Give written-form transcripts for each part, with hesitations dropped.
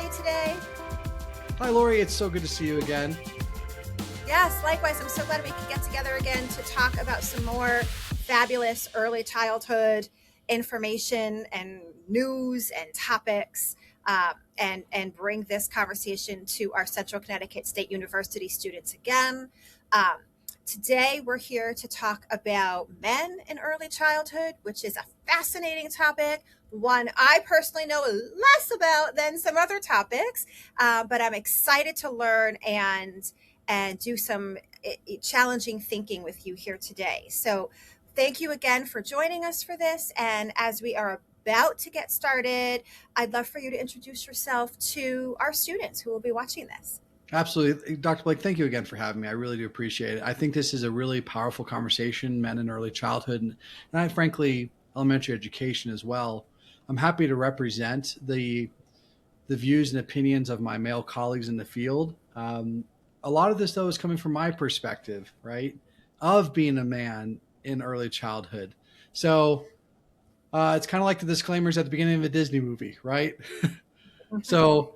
me today? Hi, Lori. It's so good to see you again. Yes, likewise. I'm so glad we could get together again to talk about some more fabulous early childhood information and news and topics, and bring this conversation to our Central Connecticut State University students again. Um, Today, we're here to talk about men in early childhood, which is a fascinating topic, one I personally know less about than some other topics, but I'm excited to learn and do some challenging thinking with you here today. So thank you again for joining us for this. And as we are about to get started, I'd love for you to introduce yourself to our students who will be watching this. Absolutely. Dr. Blake, thank you again for having me. I really do appreciate it. I think this is a really powerful conversation, men in early childhood, and I frankly, elementary education as well. I'm happy to represent the views and opinions of my male colleagues in the field. A lot of this, though, is coming from my perspective, right, of being a man in early childhood. So it's kind of like the disclaimers at the beginning of a Disney movie, right? So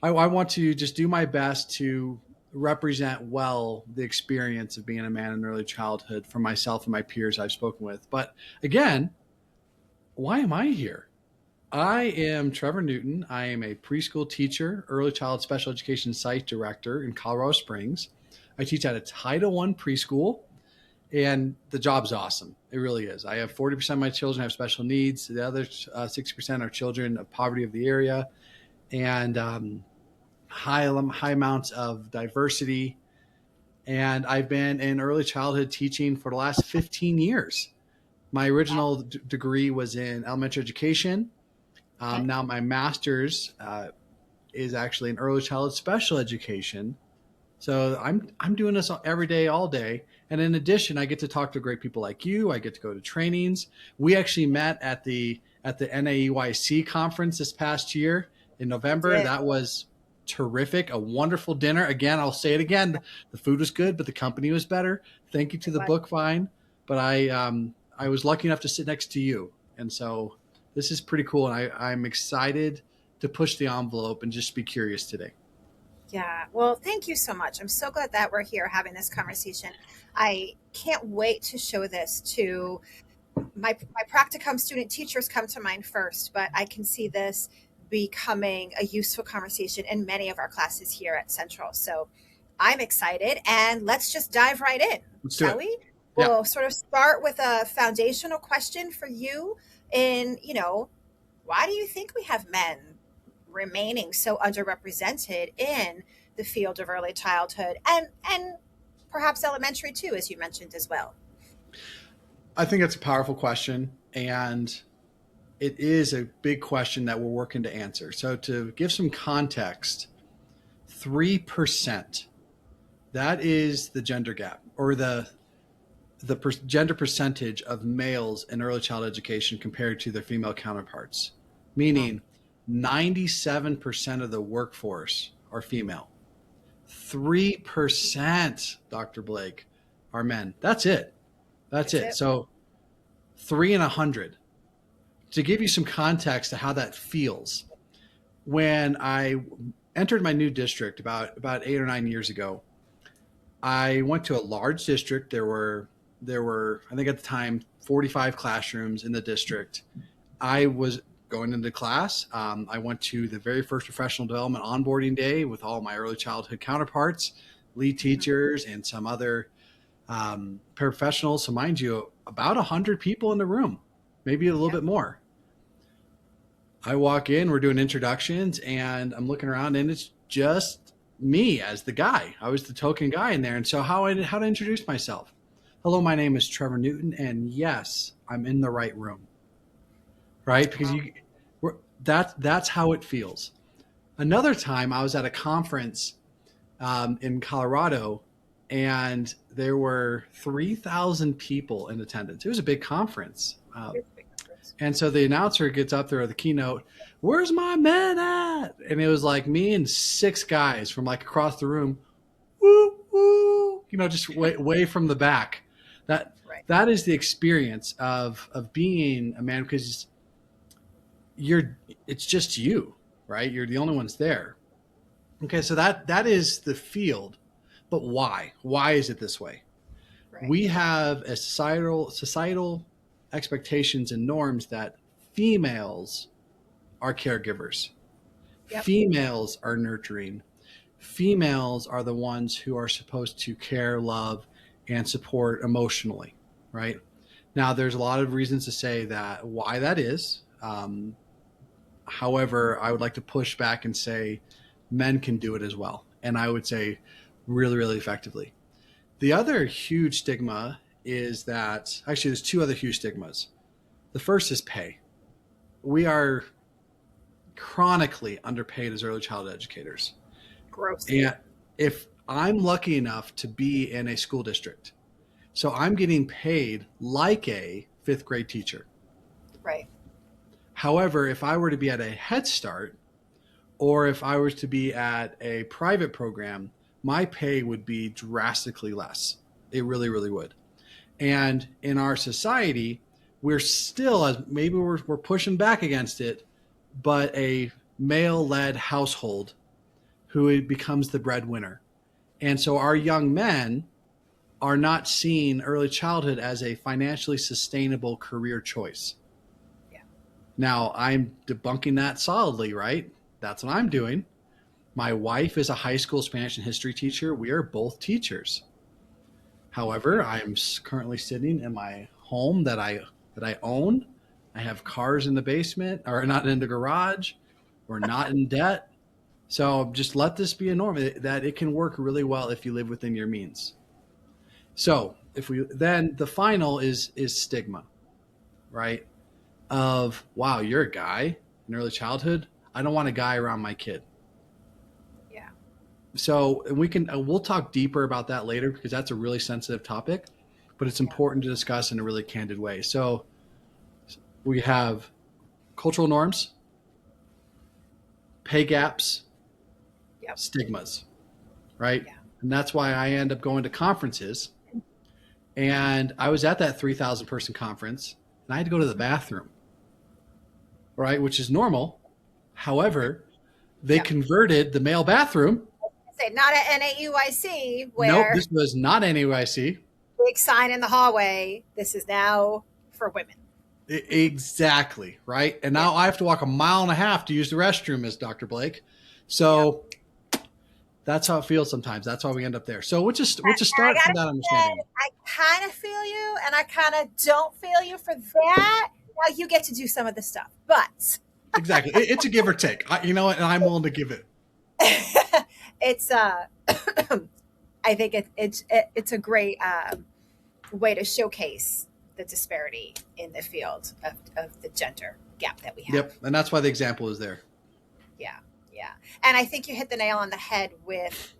I want to just do my best to represent well the experience of being a man in early childhood for myself and my peers I've spoken with. But again, why am I here? I am Trevor Newton. I am a preschool teacher, early child special education site director in Colorado Springs. I teach at a Title I preschool, and the job's awesome. It really is. I have 40% of my children have special needs. The other 60% are children of poverty of the area, and high amounts of diversity. And I've been in early childhood teaching for the last 15 years. My original degree was in elementary education. Now my master's is actually in early childhood special education. So I'm doing this every day, all day. And in addition, I get to talk to great people like you. I get to go to trainings. We actually met at the NAEYC conference this past year in November. That was terrific. A wonderful dinner. Again, I'll say it again. The food was good, but the company was better. Thank you to the book vine. But I was lucky enough to sit next to you. And so this is pretty cool. And I'm excited to push the envelope and just be curious today. Yeah, well, thank you so much. I'm so glad that we're here having this conversation. I can't wait to show this to my practicum student teachers come to mind first, but I can see this becoming a useful conversation in many of our classes here at Central. So I'm excited, and let's just dive right in, shall we? Yeah. We'll sort of start with a foundational question for you in, why do you think we have men remaining so underrepresented in the field of early childhood and perhaps elementary too, as you mentioned as well? I think it's a powerful question, and it is a big question that we're working to answer. So to give some context, 3%, that is the gender gap, or the gender percentage of males in early childhood education compared to their female counterparts, meaning 97% of the workforce are female. 3%, Dr. Blake, are men. That's it. That's it. So 3 in 100. To give you some context to how that feels, when I entered my new district about 8 or 9 years ago, I went to a large district. There were, I think at the time, 45 classrooms in the district. I was going into class. I went to the very first professional development onboarding day with all my early childhood counterparts, lead teachers, and some other paraprofessionals. So mind you, about 100 people in the room, maybe a little bit more. I walk in, we're doing introductions, and I'm looking around, and it's just me as the guy. I was the token guy in there. And so how to introduce myself? Hello, my name is Trevor Newton, and yes, I'm in the right room. Right? Because that's how it feels. Another time I was at a conference in Colorado, and there were 3,000 people in attendance. It was a big conference. And so the announcer gets up there at the keynote, "Where's my men at?" And it was like me and 6 guys from like across the room, woo, woo, just way from the back. That is the experience of being a man, because it's just you. right? You're the only ones there. Okay, so that is the field. But why? Why is it this way? Right. We have a societal expectations and norms that females are caregivers. Yep. Females are nurturing. Females are the ones who are supposed to care, love, and support emotionally, right? Now, there's a lot of reasons to say that why that is. However, I would like to push back and say men can do it as well. And I would say really, really effectively. The other huge stigma is that actually, there's two other huge stigmas. The first is pay. We are chronically underpaid as early childhood educators. Grossly. And if I'm lucky enough to be in a school district, so I'm getting paid like a fifth grade teacher. Right. However, if I were to be at a Head Start or if I was to be at a private program, my pay would be drastically less. It really, really would. And in our society, we're still, as maybe we're pushing back against it, but a male-led household who becomes the breadwinner. And so our young men are not seeing early childhood as a financially sustainable career choice. Yeah. Now, I'm debunking that solidly, right? That's what I'm doing. My wife is a high school Spanish and history teacher. We are both teachers. However, I'm currently sitting in my home that I own. I have cars in the basement, or not in the garage. We're not in debt. So just let this be a norm that it can work really well if you live within your means. So if we then the final is stigma, right? Of wow, you're a guy in early childhood. I don't want a guy around my kid. Yeah. So we'll talk deeper about that later because that's a really sensitive topic, but it's important to discuss in a really candid way. So we have cultural norms, pay gaps, Yep. stigmas, right? Yeah. And that's why I end up going to conferences. And I was at that 3,000 person conference and I had to go to the bathroom, right? Which is normal. However, they converted the male bathroom. Say not at NAUIC Nope, where this was not NAUIC. big sign in the hallway. This is now for women. Exactly, right? And now I have to walk a mile and a half to use the restroom, as Dr. Blake. So that's how it feels sometimes. That's why we end up there. So we'll just start from that understanding. I kind of feel you, and I kind of don't feel you for that. Now you get to do some of the stuff, but exactly, it's a give or take. You know what? And I'm willing to give it. It's I think it's a great way to showcase the disparity in the field of the gender gap that we have. Yep, and that's why the example is there. Yeah, yeah, and I think you hit the nail on the head with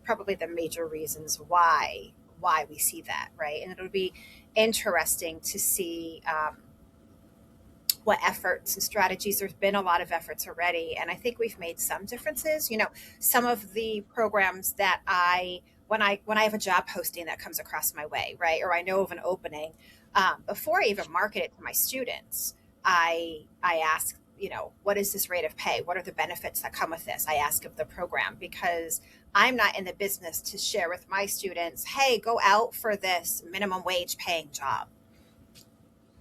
probably the major reasons why we see that, right? And it'll be interesting to see what efforts and strategies. There's been a lot of efforts already, and I think we've made some differences. You know, some of the programs that when I have a job posting that comes across my way, right, or I know of an opening, before I even market it to my students, I ask, you know, what is this rate of pay? What are the benefits that come with this? I ask of the program because I'm not in the business to share with my students, hey, go out for this minimum wage paying job.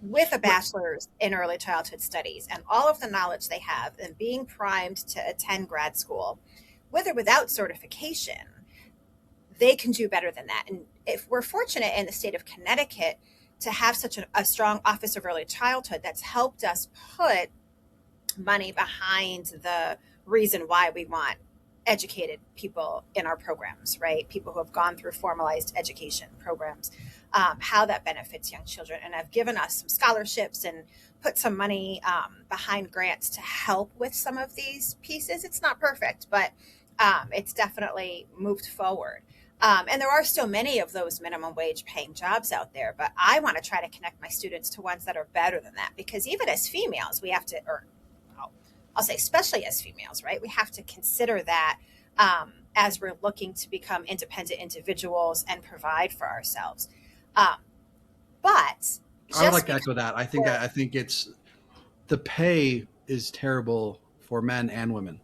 With a bachelor's in early childhood studies and all of the knowledge they have and being primed to attend grad school, with or without certification, they can do better than that. And if we're fortunate in the state of Connecticut to have such a strong Office of Early Childhood that's helped us put money behind the reason why we want educated people in our programs, right? People who have gone through formalized education programs, how that benefits young children. And have given us some scholarships and put some money behind grants to help with some of these pieces. It's not perfect, but it's definitely moved forward. And there are still many of those minimum wage paying jobs out there, but I want to try to connect my students to ones that are better than that, because even as females, we have to, or I'll say especially as females, right? We have to consider that as we're looking to become independent individuals and provide for ourselves. But I would like to echo that. I think it's the pay is terrible for men and women.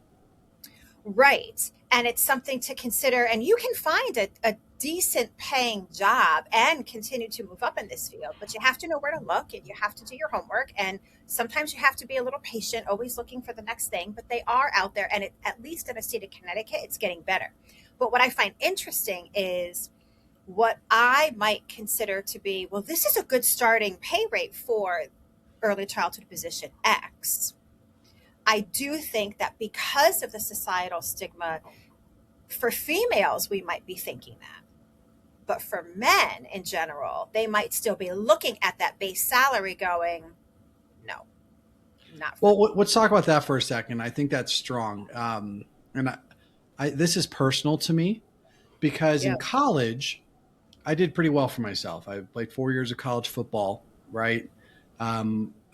Right. And it's something to consider. And you can find a decent paying job and continue to move up in this field, but you have to know where to look and you have to do your homework. And sometimes you have to be a little patient, always looking for the next thing, but they are out there. And at least in the state of Connecticut, it's getting better. But what I find interesting is what I might consider to be, well, this is a good starting pay rate for early childhood position X. I do think that because of the societal stigma, for females, we might be thinking that. But for men in general, they might still be looking at that base salary going, no, not for Well, me. let's talk about that for a second. I think that's strong. And this is personal to me because Yeah. in college, I did pretty well for myself. I played 4 years of college football, right? I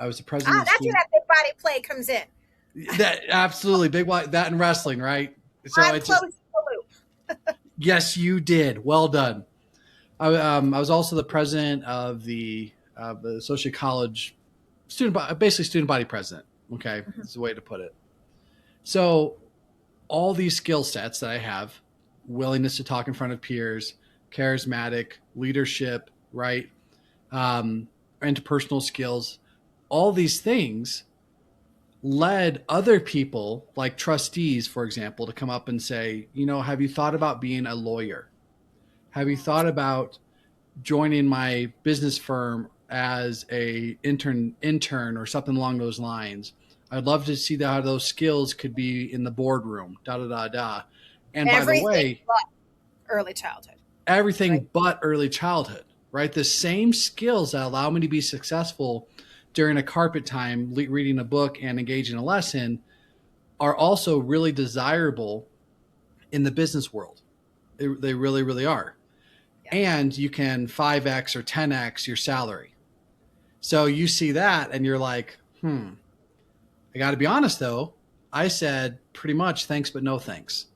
was the president of the That's where student. that big body play comes in. That absolutely big that in wrestling, right? So I'm it just closing the loop. yes, you did. Well done. I was also the president of the Associate College basically student body president. Okay, Mhm. that's the way to put it. So all these skill sets that I have, willingness to talk in front of peers, charismatic, leadership, right, interpersonal skills, all these things led other people, like trustees, for example, to come up and say, have you thought about being a lawyer? Have you thought about joining my business firm as a intern or something along those lines? I'd love to see how those skills could be in the boardroom, da da da da. And by the Everything way, but early childhood, right? everything but early childhood, right? The same skills that allow me to be successful during a carpet time, reading a book and engaging a lesson are also really desirable in the business world. They really, really are. Yeah. And you can 5X or 10X your salary. So you see that and you're like, I got to be honest though. I said pretty much thanks, but no thanks.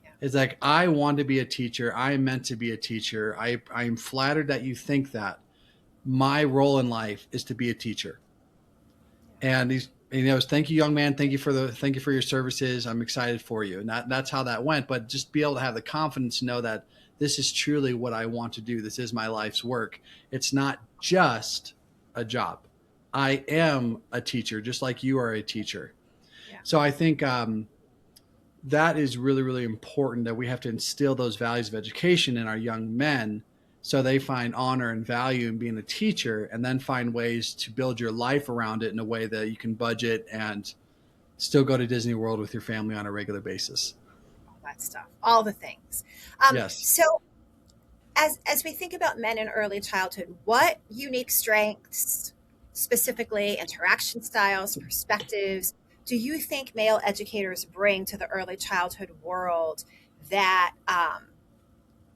Yeah. It's like, I want to be a teacher. I am meant to be a teacher. I'm flattered that you think that. My role in life is to be a teacher. And he goes, thank you, young man. Thank you for your services. I'm excited for you. And that's how that went. But just be able to have the confidence to know that this is truly what I want to do. This is my life's work. It's not just a job. I am a teacher, just like you are a teacher. Yeah. So I think that is really, really important, that we have to instill those values of education in our young men so they find honor and value in being a teacher, and then find ways to build your life around it in a way that you can budget and still go to Disney World with your family on a regular basis. All that stuff, all the things. Yes. So as we think about men in early childhood, what unique strengths, specifically interaction styles, perspectives, do you think male educators bring to the early childhood world that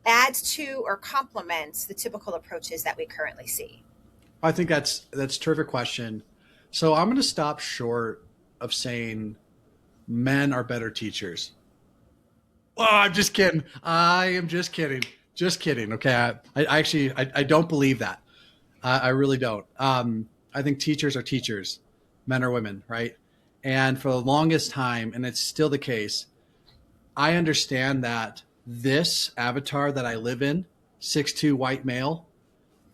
adds to or complements the typical approaches that we currently see? I think that's a terrific question. So I'm going to stop short of saying men are better teachers. Oh, I'm just kidding. I am just kidding. Just kidding. Okay. I don't believe that. I really don't. I think teachers are teachers, men or women, right? And for the longest time, and it's still the case, I understand that this avatar that I live in, 6'2" white male,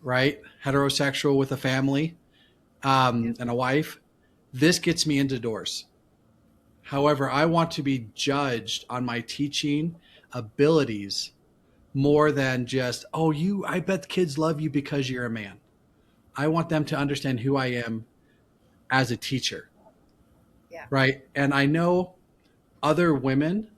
right? Heterosexual with a family, and a wife, this gets me into doors. However, I want to be judged on my teaching abilities more than just, I bet the kids love you because you're a man. I want them to understand who I am as a teacher. Yeah. Right. And I know other women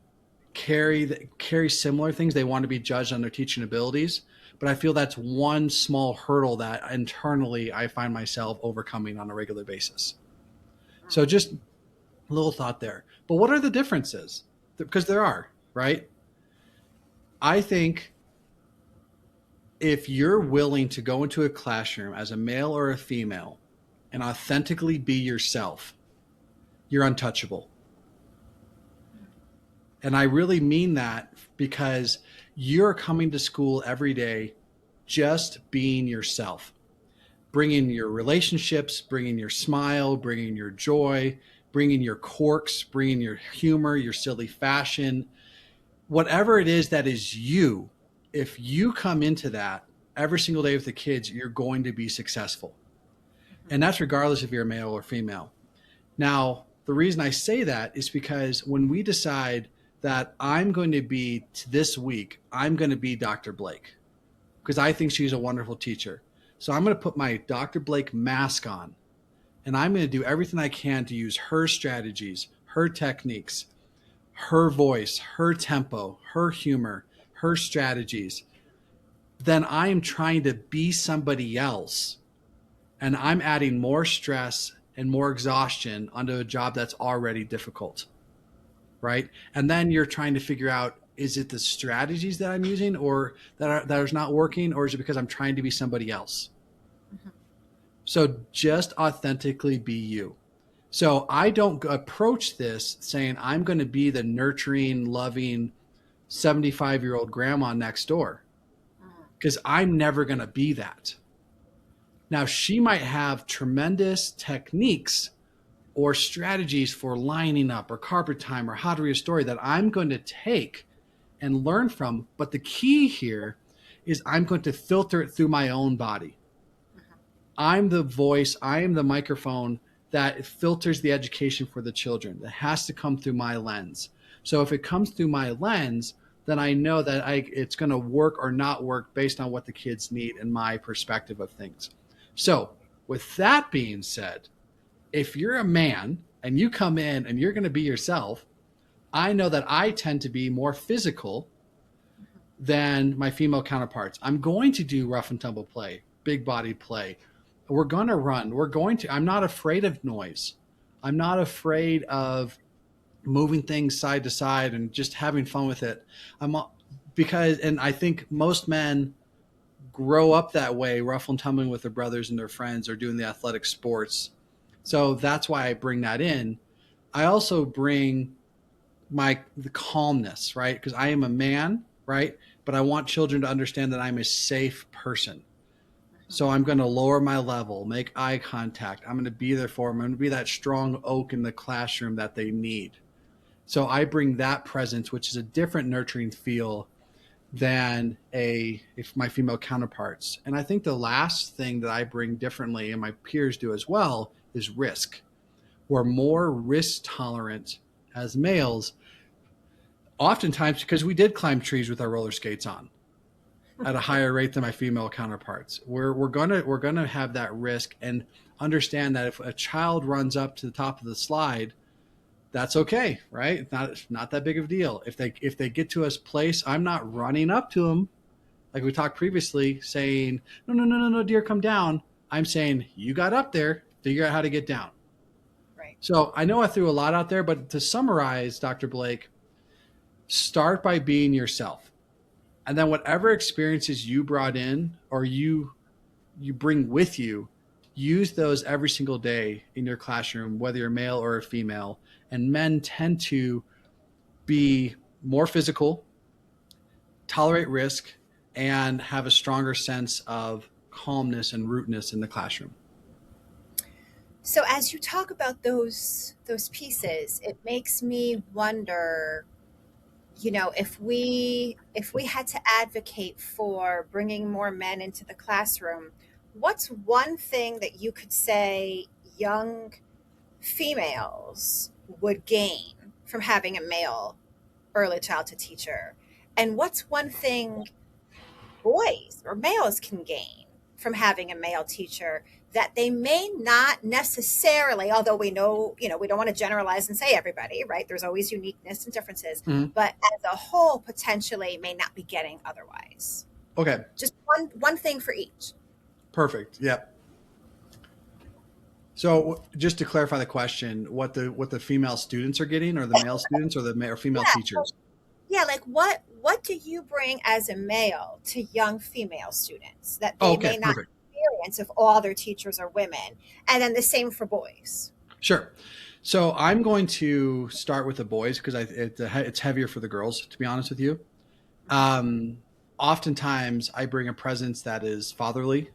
carry similar things. They want to be judged on their teaching abilities, but I feel that's one small hurdle that internally I find myself overcoming on a regular basis. So just a little thought there. But what are the differences? Because there are, right? I think if you're willing to go into a classroom as a male or a female and authentically be yourself, you're untouchable. And I really mean that, because you're coming to school every day just being yourself, bringing your relationships, bringing your smile, bringing your joy, bring in your quirks, bring in your humor, your silly fashion, whatever it is that is you. If you come into that every single day with the kids, you're going to be successful. And that's regardless if you're a male or female. Now, the reason I say that is because when we decide that I'm going to be this week, I'm going to be Dr. Blake because I think she's a wonderful teacher. So I'm going to put my Dr. Blake mask on and I'm going to do everything I can to use her strategies, her techniques, her voice, her tempo, her humor, her strategies. Then I am trying to be somebody else and I'm adding more stress and more exhaustion onto a job that's already difficult, right? And then you're trying to figure out, is it the strategies that I'm using or that are not working, or is it because I'm trying to be somebody else? Mm-hmm. So just authentically be you. So I don't approach this saying I'm going to be the nurturing, loving 75-year-old grandma next door because I'm never going to be that. Now, she might have tremendous techniques or strategies for lining up or carpet time or how to read a story that I'm going to take and learn from. But the key here is I'm going to filter it through my own body. I'm the voice, I am the microphone that filters the education for the children. That has to come through my lens. So if it comes through my lens, then I know that it's going to work or not work based on what the kids need and my perspective of things. So with that being said, if you're a man and you come in and you're going to be yourself, I know that I tend to be more physical than my female counterparts. I'm going to do rough and tumble play, big body play. We're going to run. I'm not afraid of noise. I'm not afraid of moving things side to side and just having fun with it. And I think most men grow up that way, rough and tumbling with their brothers and their friends or doing the athletic sports. So that's why I bring that in. I also bring the calmness, right? Because I am a man, right? But I want children to understand that I'm a safe person. So I'm going to lower my level, make eye contact. I'm going to be there for them. I'm going to be that strong oak in the classroom that they need. So I bring that presence, which is a different nurturing feel than if my female counterparts. And I think the last thing that I bring differently, and my peers do as well, is risk. We're more risk tolerant as males, oftentimes because we did climb trees with our roller skates on at a higher rate than my female counterparts. We're gonna have that risk and understand that if a child runs up to the top of the slide, that's okay, right? It's not that big of a deal. If they get to a place, I'm not running up to them, like we talked previously, saying, no, dear, come down. I'm saying, you got up there, figure out how to get down. Right. So I know I threw a lot out there, but to summarize, Dr. Blake, start by being yourself. And then whatever experiences you brought in or you bring with you, use those every single day in your classroom, whether you're male or a female. And men tend to be more physical, tolerate risk, and have a stronger sense of calmness and rootness in the classroom. So as you talk about those pieces, it makes me wonder, if we had to advocate for bringing more men into the classroom, what's one thing that you could say young females would gain from having a male early childhood teacher? And what's one thing boys or males can gain from having a male teacher that they may not necessarily, although we know, we don't want to generalize and say everybody, right? There's always uniqueness and differences, but as a whole, potentially may not be getting otherwise. Okay. Just one thing for each. Perfect. Yep. So just to clarify the question, what the female students are getting, or the male students, or the male or female teachers? Yeah, like what do you bring as a male to young female students that they may not experience if all their teachers are women? And then the same for boys. Sure. So I'm going to start with the boys because it's heavier for the girls, to be honest with you. Oftentimes I bring a presence that is fatherly.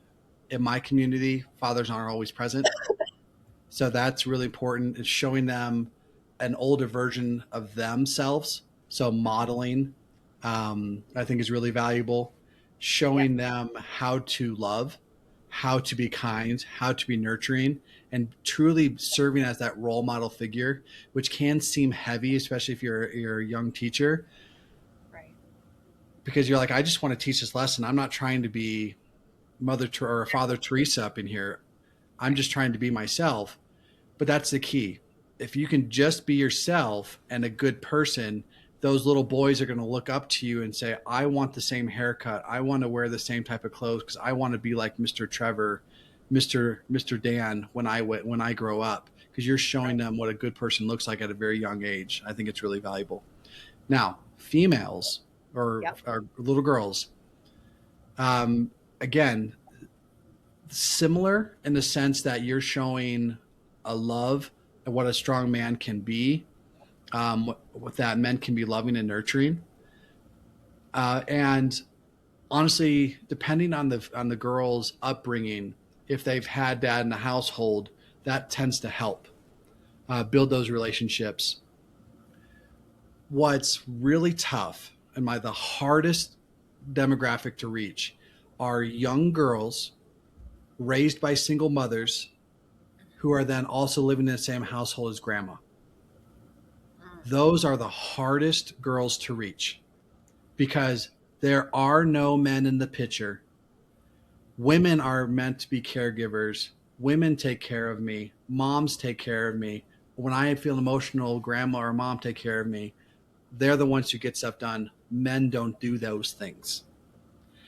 In my community, fathers aren't always present. So that's really important. It's showing them an older version of themselves. So modeling, I think is really valuable. Yep. Showing them how to love, how to be kind, how to be nurturing, and truly serving as that role model figure, which can seem heavy, especially if you're a young teacher, Right. because you're like, I just want to teach this lesson. I'm not trying to be or Father Teresa up in here. I'm Right. just trying to be myself. But that's the key. If you can just be yourself and a good person, those little boys are going to look up to you and say, I want the same haircut. I want to wear the same type of clothes because I want to be like Mr. Trevor, Mr. Dan when I grow up, because you're showing Right. them what a good person looks like at a very young age. I think it's really valuable. Now, females Yep. or little girls, again, similar in the sense that you're showing a love and what a strong man can be, what that men can be loving and nurturing. And honestly, depending on the girl's upbringing, if they've had dad in the household, that tends to help build those relationships. What's really tough and the hardest demographic to reach are young girls raised by single mothers who are then also living in the same household as grandma. Those are the hardest girls to reach because there are no men in the picture. Women are meant to be caregivers. Women take care of me. Moms take care of me. When I feel emotional, grandma or mom take care of me. They're the ones who get stuff done. Men don't do those things.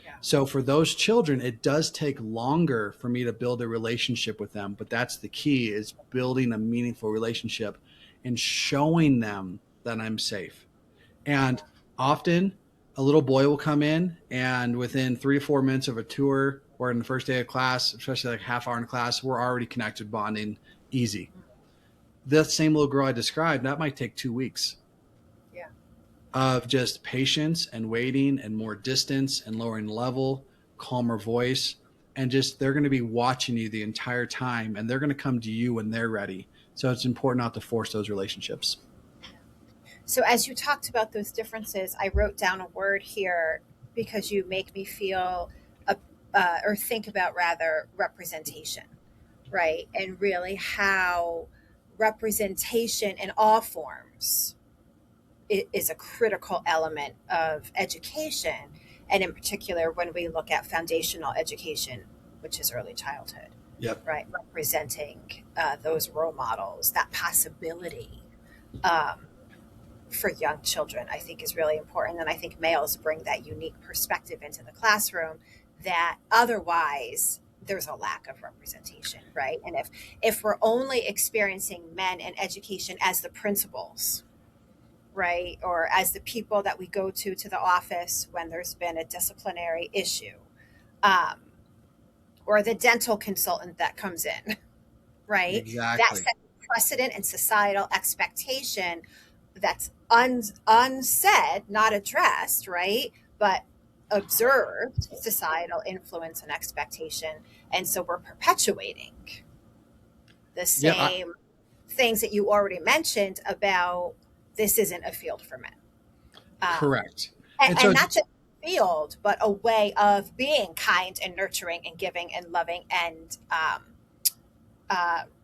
Yeah. So for those children, it does take longer for me to build a relationship with them. But that's the key, is building a meaningful relationship and showing them that I'm safe. And often a little boy will come in, and within 3 to 4 minutes of a tour or in the first day of class, especially like half hour in class, we're already connected, bonding, easy. The same little girl I described, that might take 2 weeks Yeah. of just patience and waiting and more distance and lowering level, calmer voice. And just they're going to be watching you the entire time, and they're going to come to you when they're ready. So it's important not to force those relationships. So as you talked about those differences, I wrote down a word here because you make me feel, or think about rather, representation, right? And really how representation in all forms is a critical element of education. And in particular, when we look at foundational education, which is early childhood, Yep. right? Representing those role models, that possibility. Um, for young children, I think is really important. And I think males bring that unique perspective into the classroom that otherwise there's a lack of representation, right? And if we're only experiencing men in education as the principals, right, or as the people that we go to the office when there's been a disciplinary issue, um, or the dental consultant that comes in, right? That Exactly. sets precedent and societal expectation that's unsaid, not addressed, right? But observed societal influence and expectation. And so we're perpetuating the Yeah, same things that you already mentioned about this isn't a field for men. Um, correct. and, And so and not just a field, but a way of being kind and nurturing and giving and loving and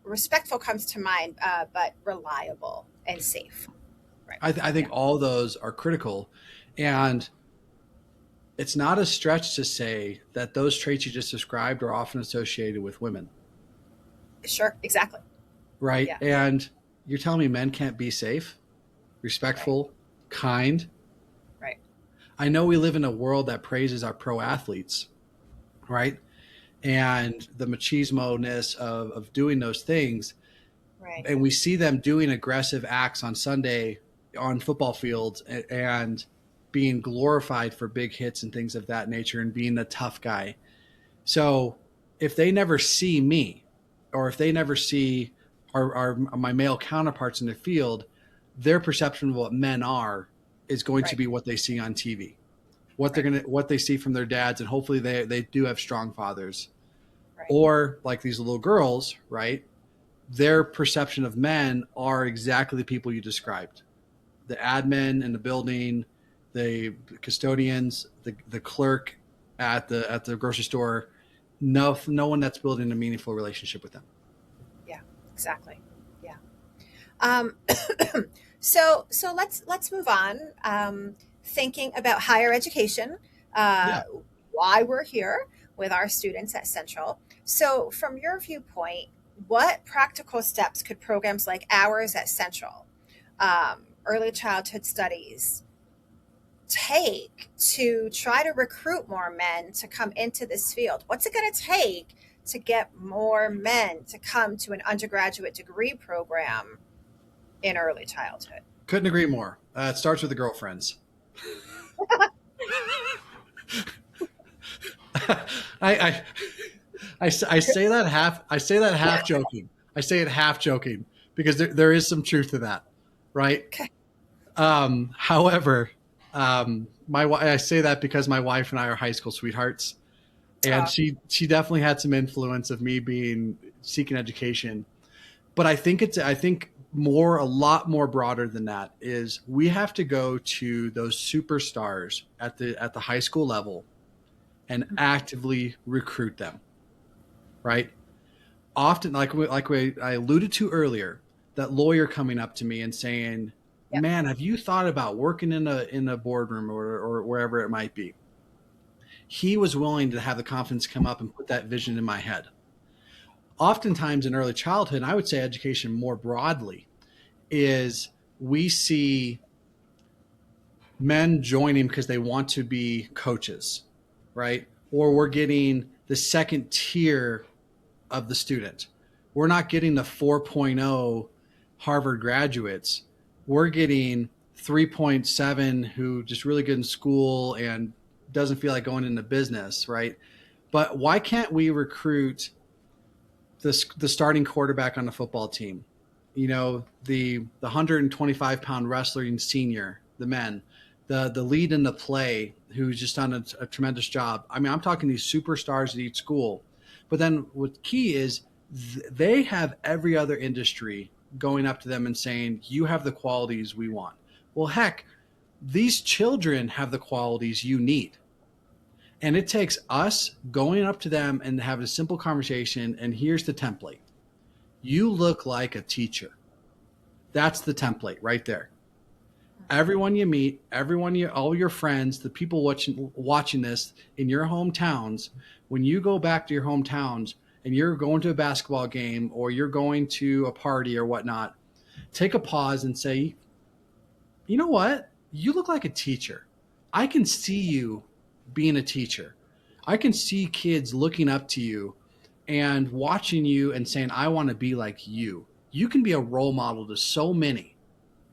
respectful comes to mind, but reliable and safe. Right. I Yeah. think all those are critical. And it's not a stretch to say that those traits you just described are often associated with women, Sure. Exactly. right? Yeah. And you're telling me men can't be safe, Right. respectful, kind? Right. I know we live in a world that praises our pro athletes, right? And the machismo-ness of doing those things. Right. And we see them doing aggressive acts on Sunday on football fields and being glorified for big hits and things of that nature and being the tough guy. So if they never see me, or if they never see my male counterparts in the field, their perception of what men are is going to Right. be what they see on TV, Right. what they see from their dads, and hopefully they do have strong fathers. Right. Or like these little girls, right? their perception of men are exactly the people you described: the admin in the building, the custodians, the clerk at the grocery store. No one that's building a meaningful relationship with them. Yeah, exactly. Yeah. Um, so let's move on. Thinking about higher education, uh, Yeah. why we're here with our students at Central. So, from your viewpoint, what practical steps could programs like ours at Central, early childhood studies, take to try to recruit more men to come into this field? What's it going to take to get more men to come to an undergraduate degree program in early childhood? Couldn't agree more. It starts with the girlfriends. I, I, I say that half joking. I say it half joking because there is some truth to that, right? Okay. However, I say that because my wife and I are high school sweethearts, and Uh, she definitely had some influence of me being seeking education. But I think more a lot more broader than that is we have to go to those superstars at the high school level and actively recruit them, right? Often, I alluded to earlier, that lawyer coming up to me and saying, yep. "Man, have you thought about working in a boardroom or wherever it might be?" He was willing to have the confidence come up and put that vision in my head. Oftentimes in early childhood, and I would say education more broadly, is we see men joining because they want to be coaches, right? Or we're getting the second tier of the student. We're not getting the 4.0 Harvard graduates. We're getting 3.7 who just really good in school and doesn't feel like going into business, right? But why can't we recruit the starting quarterback on the football team? You know, the 125-pound wrestling senior, the men, the lead in the play who's just done a tremendous job. I mean, I'm talking these superstars at each school. But then what key is they have every other industry going up to them and saying, "You have the qualities we want." Well, heck, these children have the qualities you need. And it takes us going up to them and having a simple conversation. And here's the template: you look like a teacher. That's the template right there. Everyone you meet, all your friends, the people watching this in your hometowns, when you go back to your hometowns and you're going to a basketball game or you're going to a party or whatnot, take a pause and say, "You know what? You look like a teacher. I can see you being a teacher. I can see kids looking up to you and watching you and saying, 'I want to be like you.' You can be a role model to so many,"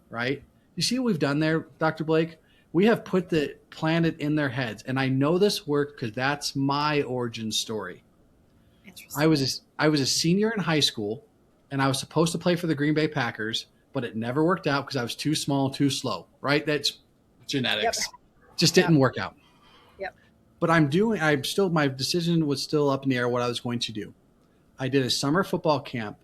right? You see what we've done there, Dr. Blake? We have put the planet in their heads. And I know this worked because that's my origin story. Interesting. I was a senior in high school and I was supposed to play for the Green Bay Packers, but it never worked out because I was too small, too slow, right? That's Yep. genetics. Just Yep. didn't work out. Yep. But my decision was still up in the air what I was going to do. I did a summer football camp,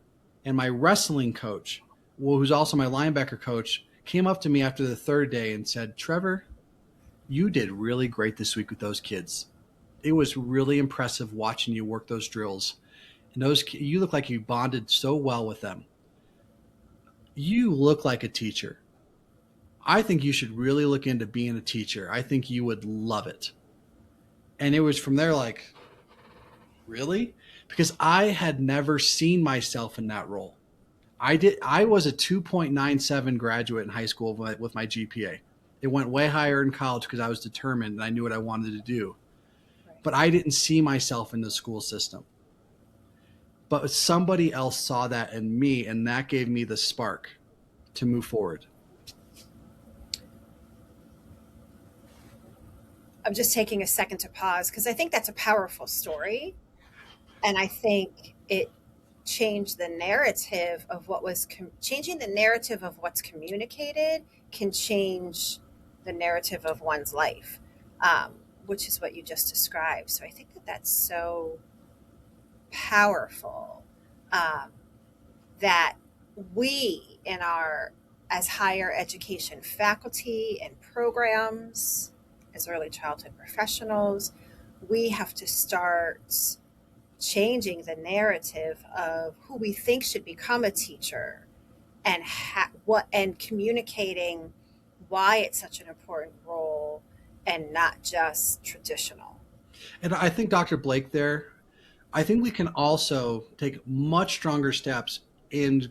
and my wrestling coach, who's also my linebacker coach, came up to me after the third day and said, "Trevor, you did really great this week with those kids. It was really impressive watching you work those drills. And you look like you bonded so well with them. You look like a teacher. I think you should really look into being a teacher. I think you would love it." And it was from there like, really? Because I had never seen myself in that role. I was a 2.97 graduate in high school with my GPA. It went way higher in college because I was determined and I knew what I wanted to do. Right. But I didn't see myself in the school system. But somebody else saw that in me, and that gave me the spark to move forward. I'm just taking a second to pause because I think that's a powerful story. And I think it changed the narrative of changing the narrative of what's communicated can change the narrative of one's life, um, which is what you just described. So I think that that's so powerful. Um, that we in our as higher education faculty and programs, as early childhood professionals, we have to start changing the narrative of who we think should become a teacher and what and communicating why it's such an important role and not just traditional. And I think Dr. Blake there, I think we can also take much stronger steps in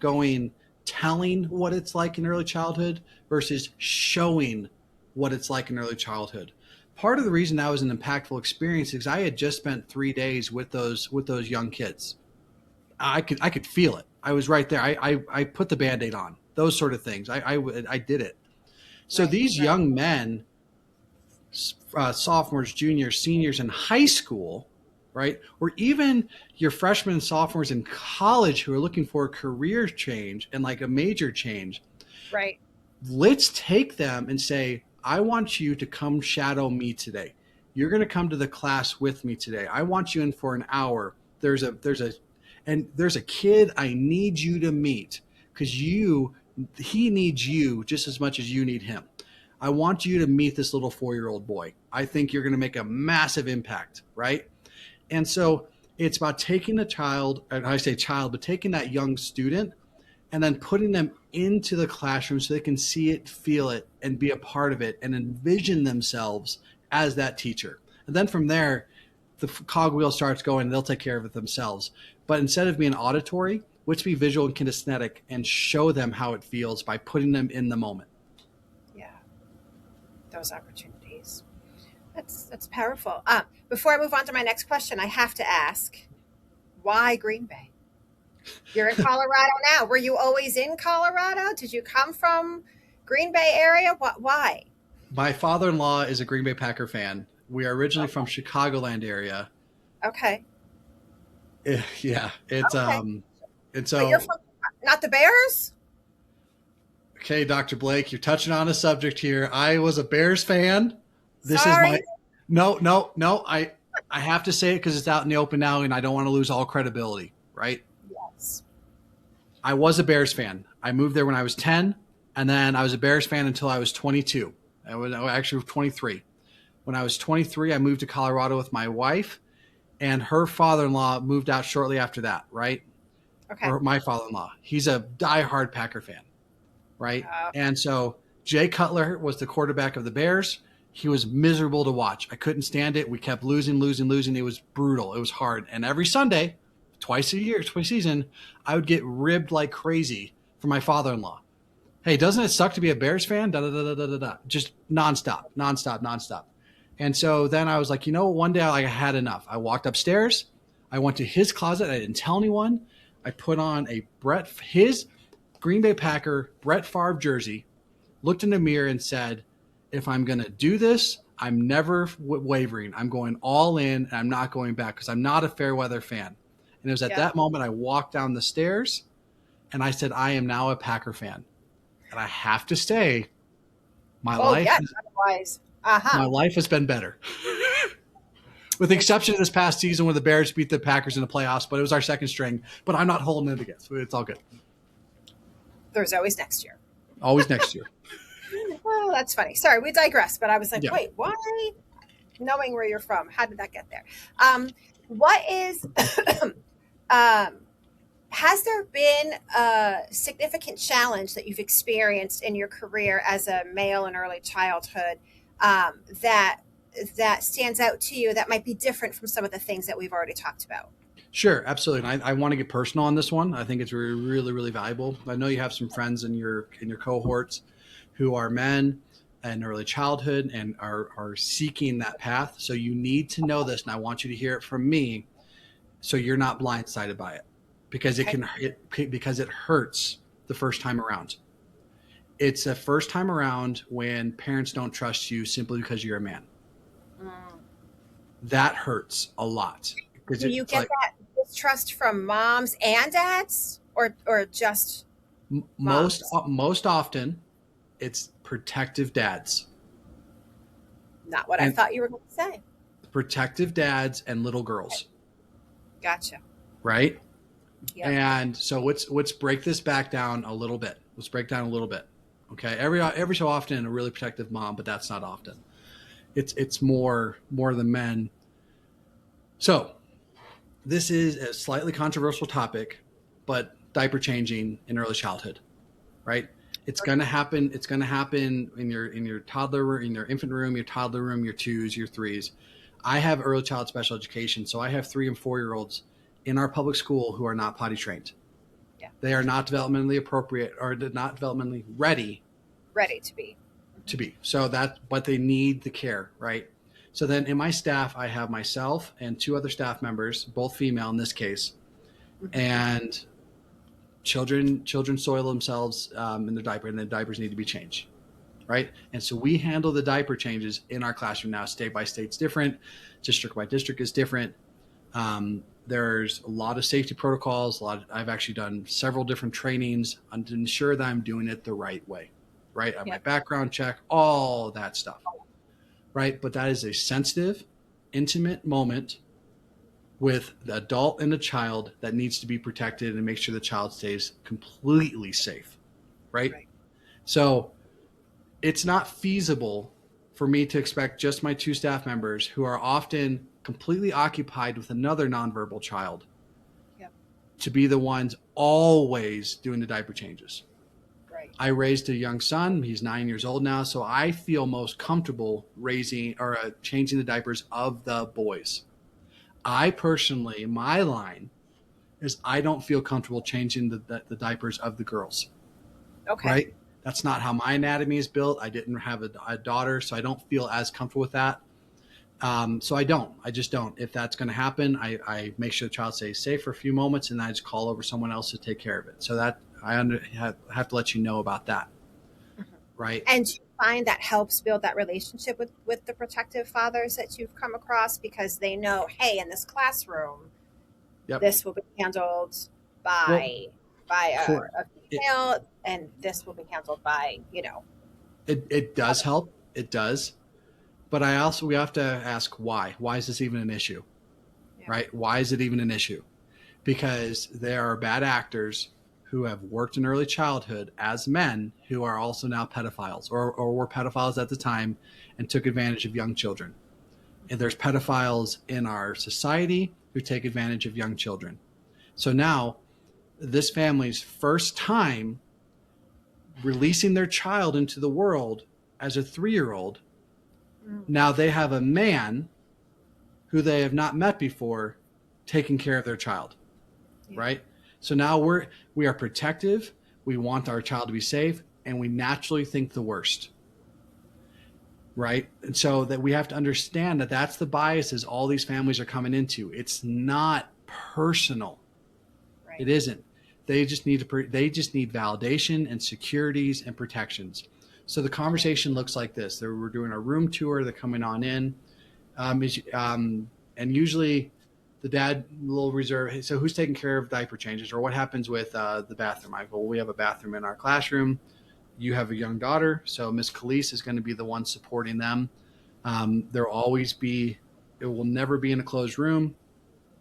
telling what it's like in early childhood versus showing what it's like in early childhood. Part of the reason that was an impactful experience is I had just spent 3 days with those young kids. I could feel it. I was right there. I put the Band-Aid on, those sort of things. I did it. So Right, these right, young men, sophomores, juniors, seniors in high school, right? Or even your freshmen and sophomores in college who are looking for a career change and like a major change. right. Let's take them and say, I want you to come shadow me today. You're going to come to the class with me today. I want you in for an hour. There's a kid I need you to meet because he needs you just as much as you need him. I want you to meet this little 4-year-old boy. I think you're going to make a massive impact, right? And so it's about taking the child, and I say child, but taking that young student and then putting them into the classroom so they can see it, feel it, and be a part of it and envision themselves as that teacher. And then from there, the cogwheel starts going, they'll take care of it themselves. But instead of being auditory, let's be visual and kinesthetic and show them how it feels by putting them in the moment. Yeah, those opportunities. That's powerful. Before I move on to my next question, I have to ask, why Green Bay? You're in Colorado now. Were you always in Colorado? Did you come from Green Bay area? What? Why? My father-in-law is a Green Bay Packer fan. We are originally from Okay. Chicagoland area. Okay. Yeah, it's Okay. and But you're so from not the Bears? okay, Dr. Blake, you're touching on a subject here. I was a Bears fan. This is my Sorry. no. I have to say it because it's out in the open now, and I don't want to lose all credibility. Right? Yes. I was a Bears fan. I moved there when I was 10, and then I was a Bears fan until I was 22. I was actually 23. When I was 23, I moved to Colorado with my wife, and her father-in-law moved out shortly after that. Right? Okay. Or my father-in-law. He's a diehard Packer fan. Right? Uh, And so Jay Cutler was the quarterback of the Bears. He was miserable to watch. I couldn't stand it. We kept losing. It was brutal. It was hard. And every Sunday, twice a season, I would get ribbed like crazy from my father-in-law. Hey, doesn't it suck to be a Bears fan? Da da da da da da. Just nonstop. And so then I was like, one day I had enough. I walked upstairs. I went to his closet. I didn't tell anyone. I put on his Green Bay Packer Brett Favre jersey, looked in the mirror and said, if I'm going to do this, I'm never wavering. I'm going all in and I'm not going back because I'm not a fair weather fan. And it was at yeah. that moment I walked down the stairs and I said, I am now a Packer fan. And I have to say, my Oh, life, yes. Otherwise, my life has been better. With the exception of this past season when the Bears beat the Packers in the playoffs, but it was our second string. But I'm not holding it against. It's all good. there's always next year. Always next year. Well, that's funny. Sorry, we digress. But I was like, Yeah. wait, why? Knowing where you're from, how did that get there? What is? um, has there been a significant challenge that you've experienced in your career as a male in early childhood that stands out to you that might be different from some of the things that we've already talked about? Sure, absolutely. And I want to get personal on this one. I think it's really, really valuable. I know you have some friends in your cohorts who are men in early childhood and are seeking that path. So you need to know this, and I want you to hear it from me, so you're not blindsided by it, because Okay. because it hurts the first time around. It's the first time around when parents don't trust you simply because you're a man. Mm. That hurts a lot because Do you it's get like that distrust from moms and dads, or just most moms? most often it's protective dads Not what I and thought you were going to say. protective dads and little girls, Gotcha. right? Yep. And so let's break this back down a little bit. Let's break down a little bit. Okay. Every so often a really protective mom, but that's not often. It's more the men. So this is a slightly controversial topic, but diaper changing in early childhood, right? It's going to happen. It's going to happen in your toddler, in your infant room, your toddler room, your twos, your threes. I have early child special education, so I have 3 and 4 year olds in our public school who are not potty trained. Yeah. They are not developmentally appropriate or not developmentally ready To be. to be. So that, but they need the care, right? So then in my staff, I have myself and 2 other staff members, both female in this case, and children soil themselves in their diaper, and the diapers need to be changed, right? And so we handle the diaper changes in our classroom. Now, state by state's different, district by district is different. There's a lot of safety protocols. I've actually done several different trainings to ensure that I'm doing it the right way, right? I have my background check, all that stuff, right? But that is a sensitive, intimate moment with the adult and the child that needs to be protected and make sure the child stays completely safe, right? So it's not feasible for me to expect just my 2 staff members, who are often completely occupied with another nonverbal child, to be the ones always doing the diaper changes. Right. I raised a young son. He's 9 years old now, so I feel most comfortable raising or changing the diapers of the boys. I personally, my line is I don't feel comfortable changing the diapers of the girls. Okay. Right? That's not how my anatomy is built. I didn't have a daughter, so I don't feel as comfortable with that. So I just don't. If that's going to happen, I make sure the child stays safe for a few moments, and I just call over someone else to take care of it. So that I have to let you know about that. Right. And do you find that helps build that relationship with the protective fathers that you've come across, because they know, hey, in this classroom, this will be handled by a female, and this will be handled by, It does help. It does. But we have to ask why. Why is this even an issue? Right? Why is it even an issue? Because there are bad actors who have worked in early childhood as men who are also now pedophiles or were pedophiles at the time and took advantage of young children. And there's pedophiles in our society who take advantage of young children. So now this family's first time releasing their child into the world as a 3-year-old, now they have a man who they have not met before taking care of their child, right? So now we are protective. We want our child to be safe, and we naturally think the worst, right? And so that we have to understand that that's the biases all these families are coming into. It's not personal. Right. It isn't. They just need validation and securities and protections. So the conversation looks like this. We're doing a room tour. They're coming on in, and usually the dad a little reserved. Hey, so who's taking care of diaper changes, or what happens with the bathroom? I go, well, we have a bathroom in our classroom. You have a young daughter, so Miss Khalees is going to be the one supporting them. There'll always be. It will never be in a closed room.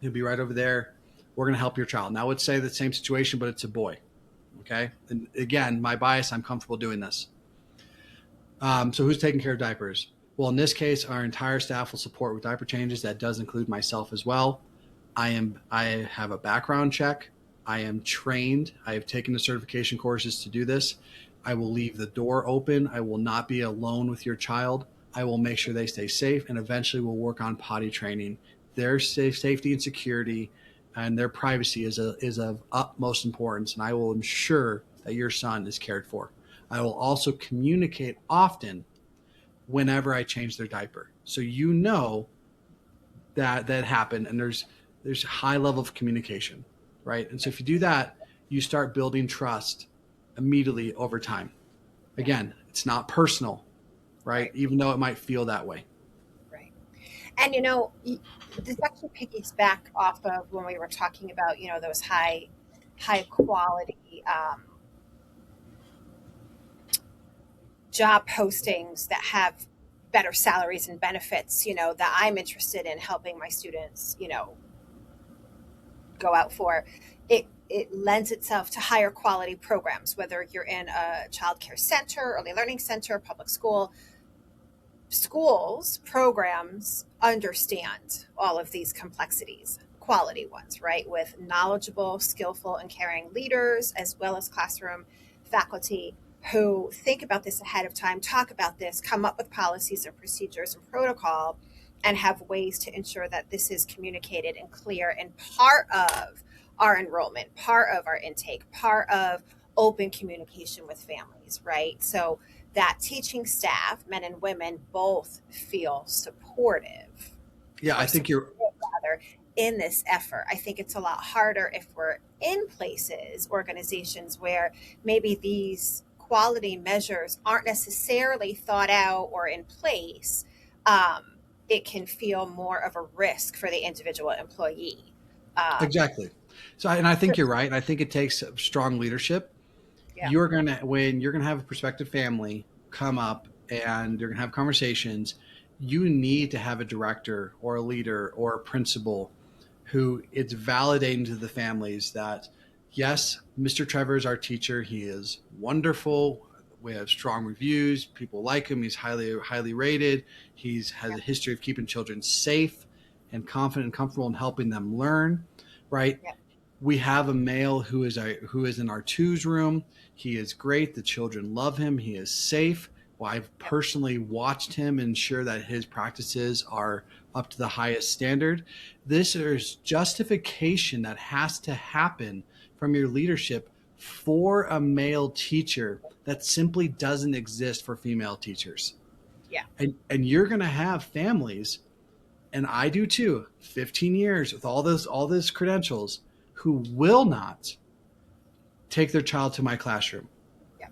It'll be right over there. We're going to help your child. Now, let's say the same situation, but it's a boy. Okay. And again, my bias, I'm comfortable doing this. So who's taking care of diapers? Well, in this case, our entire staff will support with diaper changes. That does include myself as well. I have a background check. I am trained. I have taken the certification courses to do this. I will leave the door open. I will not be alone with your child. I will make sure they stay safe, and eventually we'll work on potty training. Their safety and security and their privacy is of utmost importance, and I will ensure that your son is cared for. I will also communicate often whenever I change their diaper, so you know that happened, and there's a high level of communication, right? And so if you do that, you start building trust immediately over time. Again, it's not personal, right? Even though it might feel that way. Right. And this actually piggies back off of when we were talking about, those high quality job postings that have better salaries and benefits, that I'm interested in helping my students, go out for. It it lends itself to higher quality programs, whether you're in a child care center, early learning center, public school. Schools, programs understand all of these complexities, quality ones, right? With knowledgeable, skillful, and caring leaders, as well as classroom faculty who think about this ahead of time, talk about this, come up with policies and procedures and protocol, and have ways to ensure that this is communicated and clear and part of our enrollment, part of our intake, part of open communication with families, right? So that teaching staff, men and women, both feel supportive Yeah, or I think you're supportive rather in this effort. I think it's a lot harder if we're in places, organizations where maybe these quality measures aren't necessarily thought out or in place. It can feel more of a risk for the individual employee. Um, exactly. So, and I think you're right. I think it takes strong leadership. yeah, When you're gonna have a prospective family come up and you're gonna have conversations, you need to have a director or a leader or a principal who it's validating to the families that yes, Mr. Trevor is our teacher. He is wonderful. We have strong reviews. People like him. He's highly rated. He's has yeah, a history of keeping children safe and confident and comfortable and helping them learn. Right? yeah, We have a male who is in our twos room. He is great. The children love him. He is safe. Well, I've yeah, personally watched him ensure that his practices are up to the highest standard. This is justification that has to happen from your leadership for a male teacher that simply doesn't exist for female teachers. yeah, And you're going to have families, and I do too, 15 years with all those credentials, who will not take their child to my classroom yeah,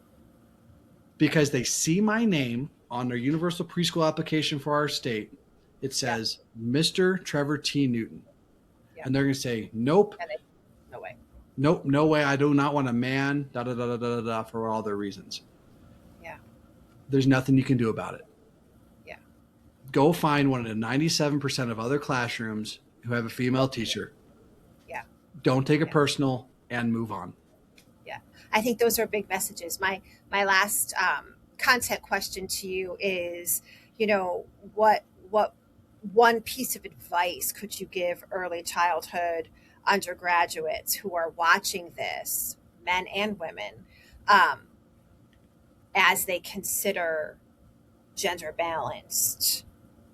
because they see my name on their universal preschool application for our state. It yeah, says Mr. Trevor T. Newton. yeah. And they're going to say, nope, And they, no way. nope, no way. I do not want a man, da da da da da da, for all their reasons. Yeah, There's nothing you can do about it. yeah, Go find one of the 97% of other classrooms who have a female teacher. yeah. Don't take it Yeah. personal and move on. Yeah, I think those are big messages. My last content question to you is, what one piece of advice could you give early childhood undergraduates who are watching this, men and women, um, as they consider gender balanced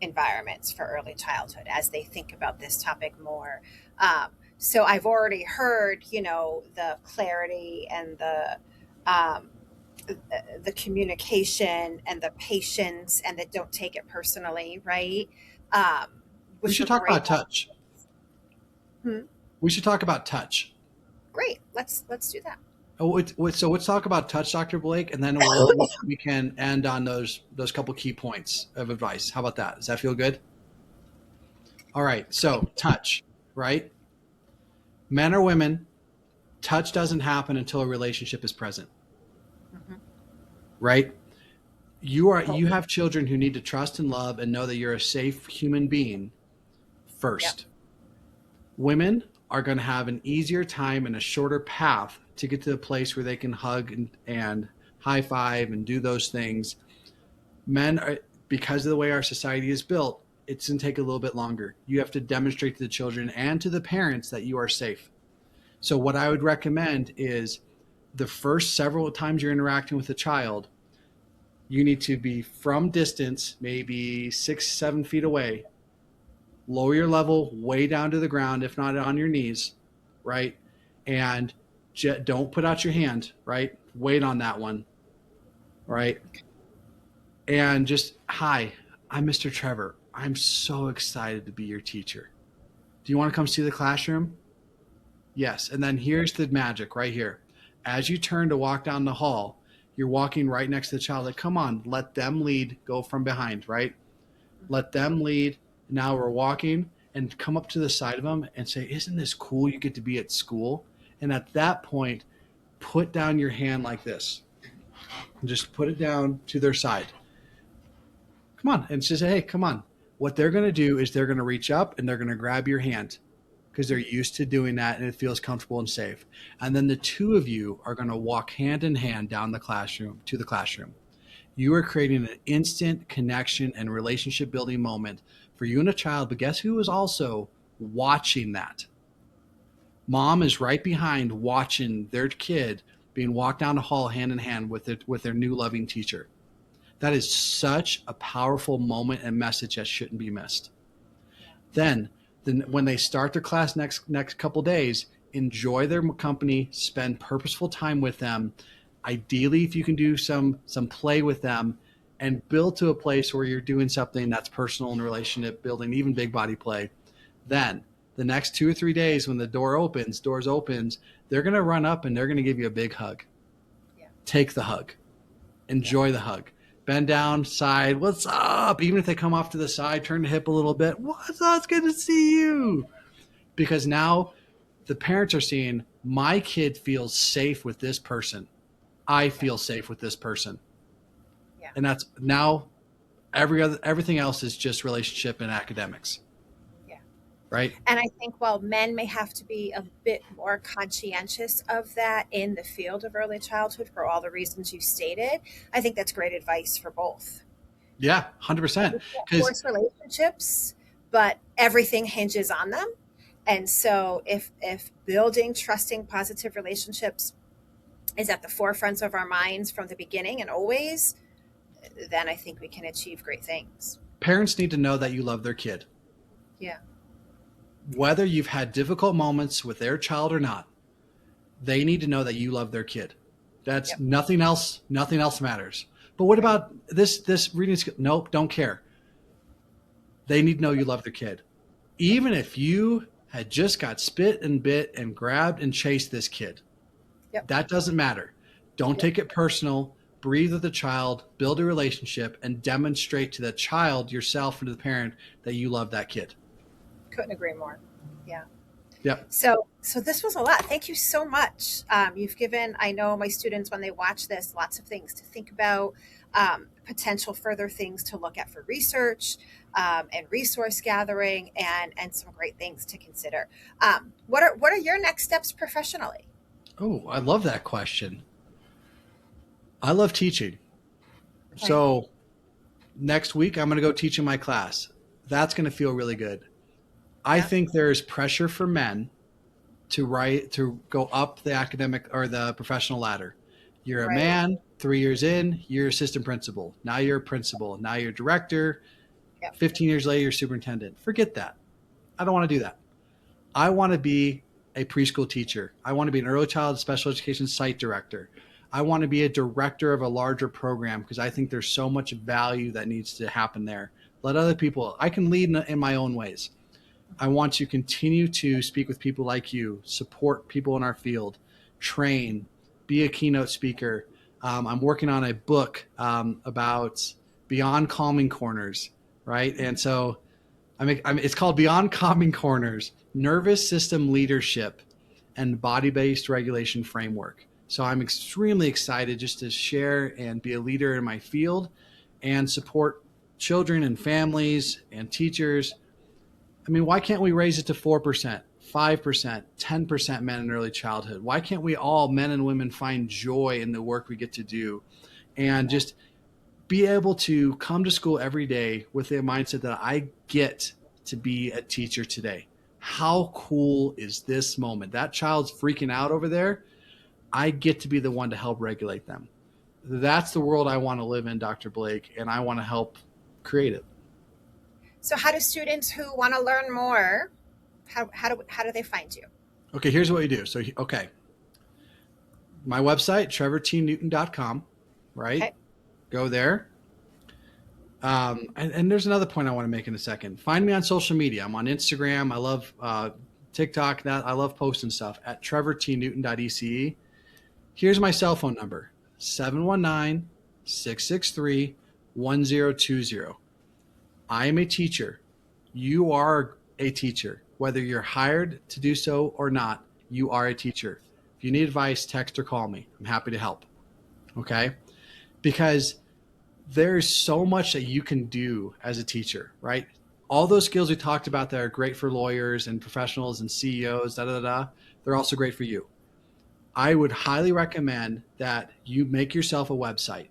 environments for early childhood, as they think about this topic more? So I've already heard, the clarity and um, the communication and the patience and the don't take it personally, right? Um, We which should are talk great. about touch. Hmm, We should talk about touch. great. Let's do that. So let's talk about touch, Dr. Blake, and then we can end on those couple key points of advice. How about that? Does that feel good? All right. Great. So touch, right? Men or women, touch doesn't happen until a relationship is present, Hmm. right? You Totally. have children who need to trust and love and know that you're a safe human being Yep. first. Women are going to have an easier time and a shorter path to get to the place where they can hug and high five and do those things. Men are, because of the way our society is built, it's going to take a little bit longer. You have to demonstrate to the children and to the parents that you are safe. So what I would recommend is the first several times you're interacting with a child, you need to be from distance, maybe 6, 7 feet away. Lower your level way down to the ground, if not on your knees, right? And don't put out your hand, right? Wait on that one, right? And just, hi, I'm Mr. Trevor. I'm so excited to be your teacher. Do you want to come see the classroom? Yes. And then here's the magic right here. As you turn to walk down the hall, you're walking right next to the child. Like, come on, let them lead, go from behind, right? Let them lead. Now we're walking and come up to the side of them and say, isn't this cool? You get to be at school. And at that point, put down your hand like this and just put it down to their side. Come on. And just say, hey, come on. What they're going to do is they're going to reach up and they're going to grab your hand because they're used to doing that and it feels comfortable and safe. And then the two of you are going to walk hand in hand down the classroom to the classroom. You are creating an instant connection and relationship building moment for you and a child. But guess who is also watching that? Mom is right behind watching their kid being walked down the hall hand in hand with their new loving teacher. That is such a powerful moment and message that shouldn't be missed. Then when they start their class next couple days, enjoy their company, spend purposeful time with them. Ideally, if you can do some play with them and build to a place where you're doing something that's personal and relationship building, even big body play, then the next 2 or 3 days when the doors opens, they're going to run up and they're going to give you a big hug. Yeah. Take the hug. Enjoy the hug. Bend down, side, what's up? Even if they come off to the side, turn the hip a little bit. What's up? It's good to see you. Because now the parents are seeing my kid feels safe with this person. I feel safe with this person. Yeah. And that's now everything else is just relationship and academics. Right. And I think while men may have to be a bit more conscientious of that in the field of early childhood for all the reasons you stated, I think that's great advice for both. Yeah, 100%. Of course, relationships, but everything hinges on them. And so if building trusting, positive relationships is at the forefront of our minds from the beginning and always, then I think we can achieve great things. Parents need to know that you love their kid. Yeah. Whether you've had difficult moments with their child or not, they need to know that you love their kid. That's nothing else. Nothing else matters. But what about this reading skill? Nope, don't care. They need to know you love their kid. Even if you had just got spit and bit and grabbed and chased this kid, that doesn't matter. Don't take it personal. Breathe with the child, build a relationship, and demonstrate to the child, yourself, and to the parent that you love that kid. Couldn't agree more. Yeah. Yep. So this was a lot. Thank you so much. You've given, I know my students, when they watch this, lots of things to think about, potential further things to look at for research, and resource gathering, and some great things to consider. What are your next steps professionally? Oh, I love that question. I love teaching. Okay. So next week, I'm going to go teach in my class. That's going to feel really good. I think there's pressure for men to go up the academic or the professional ladder. You're a man, 3 years in, you're assistant principal. Now you're a principal. Now you're director. 15 years later, you're superintendent. Forget that. I don't want to do that. I want to be a preschool teacher. I want to be an early child special education site director. I want to be a director of a larger program because I think there's so much value that needs to happen there. Let other people, I can lead in my own ways. I want to continue to speak with people like you, support people in our field, train, be a keynote speaker. I'm working on a book about beyond calming corners, right? And so it's called Beyond Calming Corners, Nervous System Leadership and Body-Based Regulation Framework. So I'm extremely excited just to share and be a leader in my field and support children and families and teachers. I mean, why can't we raise it to 4%, 5%, 10% men in early childhood? Why can't we all, men and women, find joy in the work we get to do and just be able to come to school every day with the mindset that I get to be a teacher today? How cool is this moment? That child's freaking out over there. I get to be the one to help regulate them. That's the world I want to live in, Dr. Blake, and I want to help create it. So how do students who want to learn more, how do they find you? Okay, here's what you do. So, my website, trevortnewton.com, right? Okay. Go there. And there's another point I want to make in a second. Find me on social media. I'm on Instagram. I love TikTok. I love posting stuff at trevortnewton.ece. Here's my cell phone number, 719-663-1020. I am a teacher. You are a teacher. Whether you're hired to do so or not, you are a teacher. If you need advice, text or call me. I'm happy to help. Okay? Because there's so much that you can do as a teacher, right? All those skills we talked about that are great for lawyers and professionals and CEOs, they're also great for you. I would highly recommend that you make yourself a website,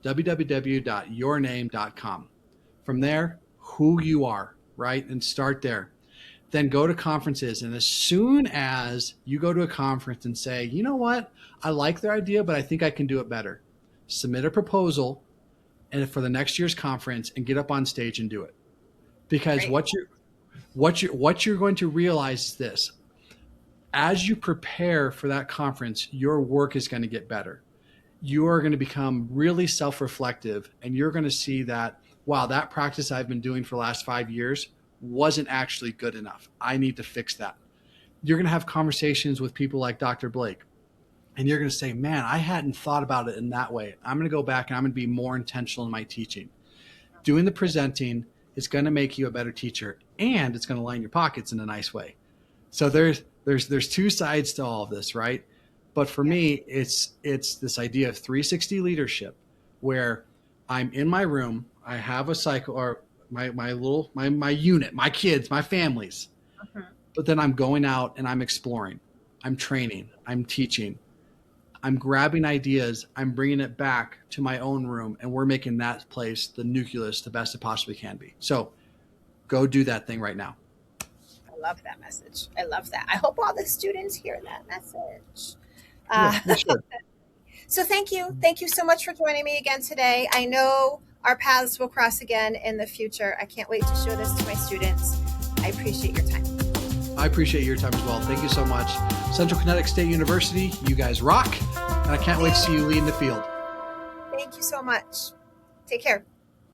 www.yourname.com. From there, who you are, right? And start there. Then go to conferences. And as soon as you go to a conference and say, you know what, I like their idea, but I think I can do it better, submit a proposal and for the next year's conference and get up on stage and do it. Because Great. what you're going to realize is this: as you prepare for that conference, your work is going to get better. You are going to become really self-reflective, and you're going to see that, wow, that practice I've been doing for the last 5 years wasn't actually good enough. I need to fix that. You're going to have conversations with people like Dr. Blake, and you're going to say, man, I hadn't thought about it in that way. I'm going to go back and I'm going to be more intentional in my teaching. Doing the presenting is going to make you a better teacher, and it's going to line your pockets in a nice way. So there's two sides to all of this, right? But for me, it's this idea of 360 leadership, where I'm in my room, I have a cycle, or my unit, my kids, my families, but then I'm going out and I'm exploring, I'm training, I'm teaching, I'm grabbing ideas, I'm bringing it back to my own room, and we're making that place the nucleus the best it possibly can be. So go do that thing right now. I love that message. I love that. I hope all the students hear that message. Yeah, sure. So thank you. Thank you so much for joining me again today. I know our paths will cross again in the future. I can't wait to show this to my students. I appreciate your time. I appreciate your time as well. Thank you so much. Central Connecticut State University, you guys rock. And I can't wait to see you lead in the field. Thank you so much. Take care.